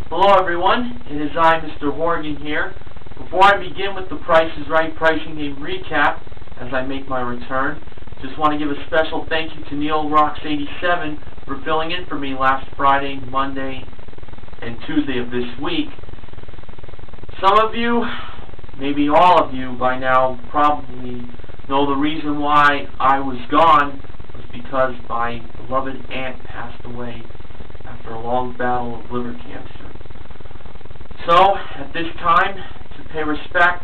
Hello everyone, it is I, Mr. Horgan here. Before I begin with the Price is Right pricing game recap, as I make my return, just want to give a special thank you to Neil Rocks 87 for filling in for me last Friday, Monday, and Tuesday of this week. Some of you, maybe all of you by now, probably know the reason why I was gone was because my beloved aunt passed away after a long battle of liver cancer. So, at this time, to pay respect,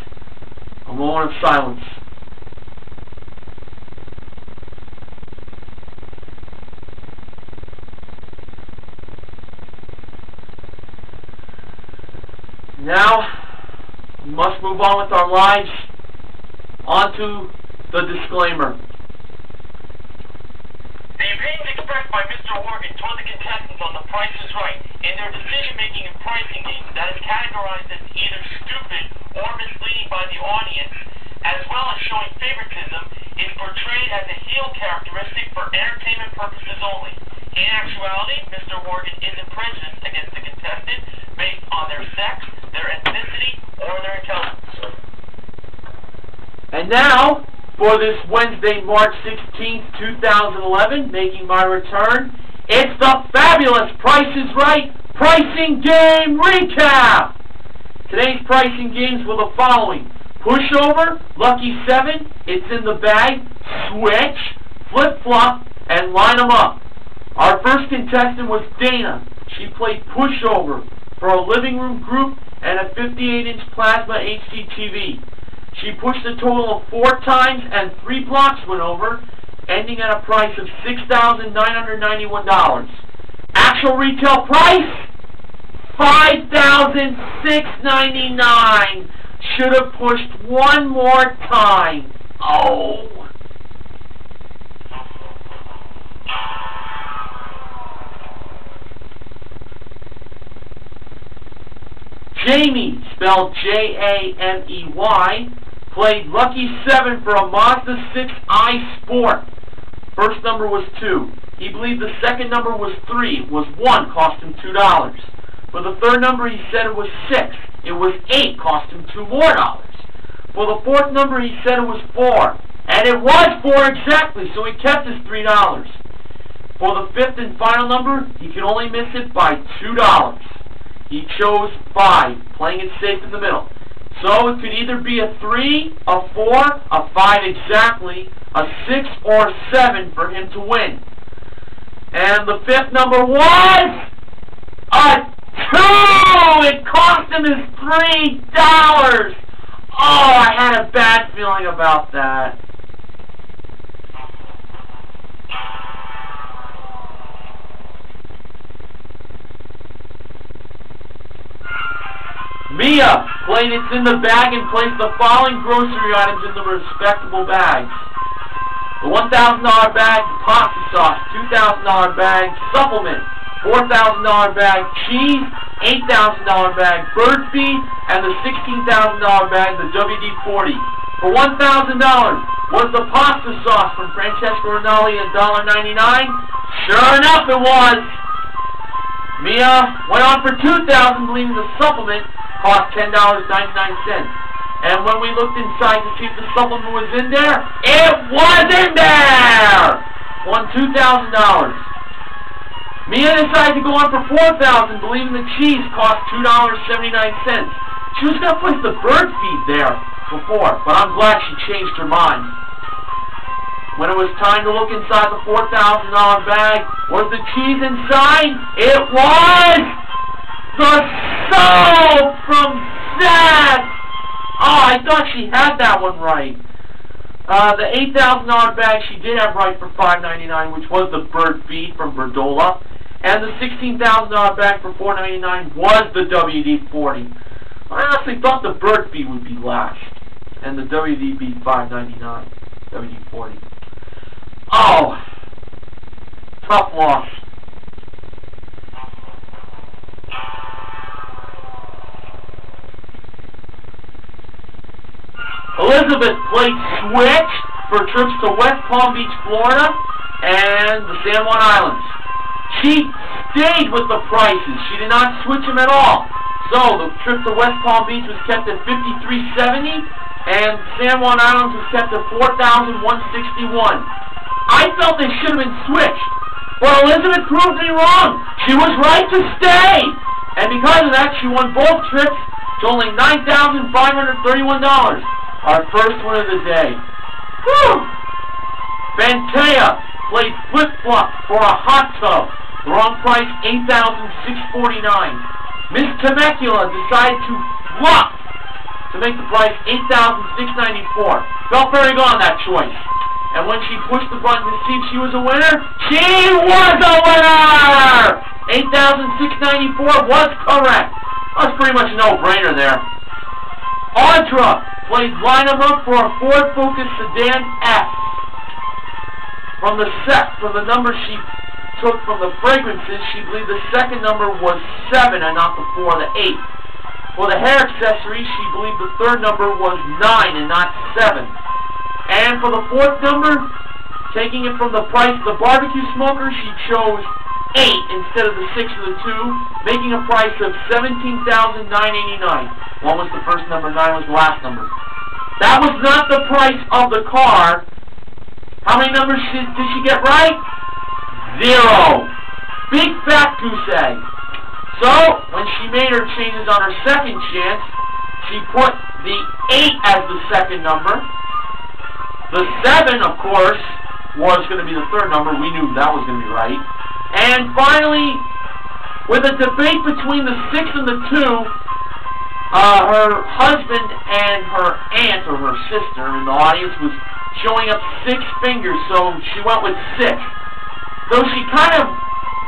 a moment of silence. Now, we must move on with our lives. On to the disclaimer. The opinions expressed by Mr. Horgan toward the contestants on The Price is Right in their decision-making and pricing games that is categorized as either stupid or misleading by the audience, as well as showing favoritism, is portrayed as a heel characteristic for entertainment purposes only. In actuality, Mr. Horgan isn't prejudiced against the contestant based on their sex, their ethnicity, or their intelligence. And now, for this Wednesday, March 16th, 2011, making my return, it's the fabulous Price is Right pricing game recap! Today's pricing games were the following: Pushover, Lucky 7, It's in the Bag, Switch, Flip-Flop, and Line 'em Up. Our first contestant was Dana. She played Pushover for a living room group and a 58-inch plasma HDTV. She pushed a total of 4 times and 3 blocks went over, ending at a price of $6,991. Actual retail price? $5,699. Should have pushed one more time. Oh! Jamie, spelled J-A-M-E-Y, played Lucky 7 for a Mazda 6i Sport. First number was 2. He believed the second number was 3. It was 1, cost him $2. For the third number, he said it was 6. It was 8, cost him $2 more. For the fourth number, he said it was 4. And it was 4 exactly, so he kept his $3. For the fifth and final number, he could only miss it by $2. He chose 5, playing it safe in the middle. So it could either be a 3, a 4, a 5 exactly, a 6, or a 7 for him to win. And the fifth number was a 2! It cost him his $3! Oh, I had a bad feeling about that. Mia played It's in the Bag and placed the following grocery items in the respectable bags: the $1,000 bag pasta sauce, $2,000 bag supplement, $4,000 bag cheese, $8,000 bag bird feed, and the $16,000 bag, the WD-40. For $1,000 was the pasta sauce from Francesco Rinaldi at $1.99. Sure enough, it was. Mia went on for $2,000, believing the supplement cost $10.99. And when we looked inside to see if the supplement was in there, it was in there! Won $2,000. Mia decided to go on for $4,000, believing the cheese cost $2.79. She was going to place the bird feed there before, but I'm glad she changed her mind. When it was time to look inside the $4,000 bag, was the cheese inside? It was! The soap from Zach! Oh, I thought she had that one right. The $8,000 bag she did have right for $5.99, which was the bird feed from Verdola. And the $16,000 bag for $4.99 was the WD-40. I honestly thought the bird feed would be last, and the WD-40 $5.99. WD-40. Oh, tough loss. Elizabeth played Switch for trips to West Palm Beach, Florida, and the San Juan Islands. She stayed with the prices. She did not switch them at all. So the trip to West Palm Beach was kept at $53.70, and San Juan Islands was kept at $4,161. I felt they should have been switched. Well, Elizabeth proved me wrong. She was right to stay. And because of that, she won both trips to only $9,531. Our first win of the day. Whew! Fantea played flip-flop for a hot tub. The wrong price, $8,649. Miss Temecula decided to flop to make the price $8,694. Felt very good on that choice. And when she pushed the button to see if she was a winner, she was a winner! $8,694 was correct. That was pretty much a no-brainer there. Audra played line 'em up for a Ford Focus Sedan F. From the number she took from the fragrances, she believed the second number was 7 and not the 4 or the 8. For the hair accessories, she believed the third number was 9 and not 7. And for the fourth number, taking it from the price of the barbecue smoker, she chose 8 instead of the 6 or the 2, making a price of $17,989. 1 was the first number, 9 was the last number. That was not the price of the car. How many numbers did she get right? 0. Big fat goose egg. So, when she made her changes on her second chance, she put the 8 as the second number. The 7, of course, was going to be the third number. We knew that was going to be right. And finally, with a debate between the 6 and the 2, her husband and her aunt, or her sister, in the audience was showing up 6 fingers, so she went with 6. Though she kind of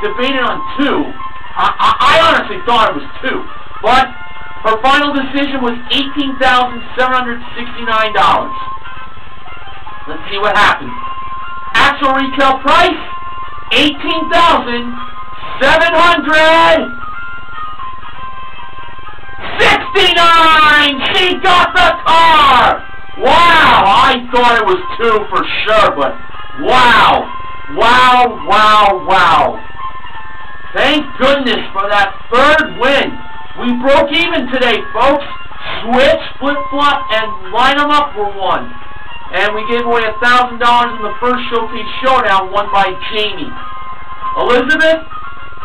debated on 2. I honestly thought it was 2. But her final decision was $18,769. Let's see what happens. Actual retail price, $18,769! She got the car! Wow! I thought it was 2 for sure, but wow! Wow, wow, wow. Thank goodness for that third win. We broke even today, folks. Switch, flip-flop, and line 'em up for one. And we gave away $1,000 in the first Showcase Showdown, won by Jamie. Elizabeth,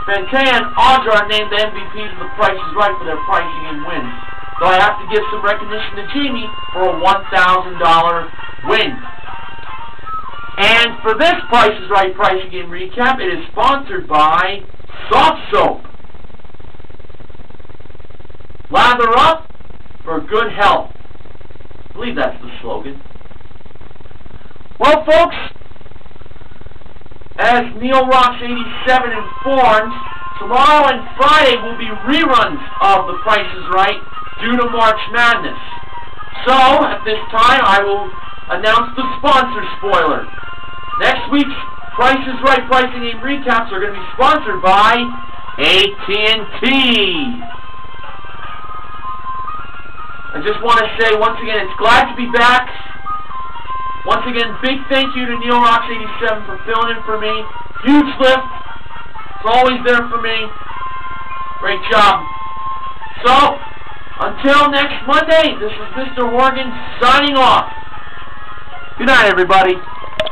Fantea, and Audra are named the MVPs of The Price is Right for their pricing and wins. So I have to give some recognition to Jamie for a $1,000 win. And for this Price is Right pricing game recap, it is sponsored by Soft Soap. Lather up for good health. I believe that's the slogan. Well, folks, as Neil Rocks 87 informs, tomorrow and Friday will be reruns of The Price is Right due to March Madness. So, at this time, I will announce the sponsor spoiler. Next week's Price is Right pricing game recaps are going to be sponsored by AT&T. I just want to say once again, it's glad to be back. Once again, big thank you to Neil Rocks 87 for filling in for me. Huge lift. It's always there for me. Great job. So, until next Monday, this is Mr. Morgan signing off. Good night, everybody.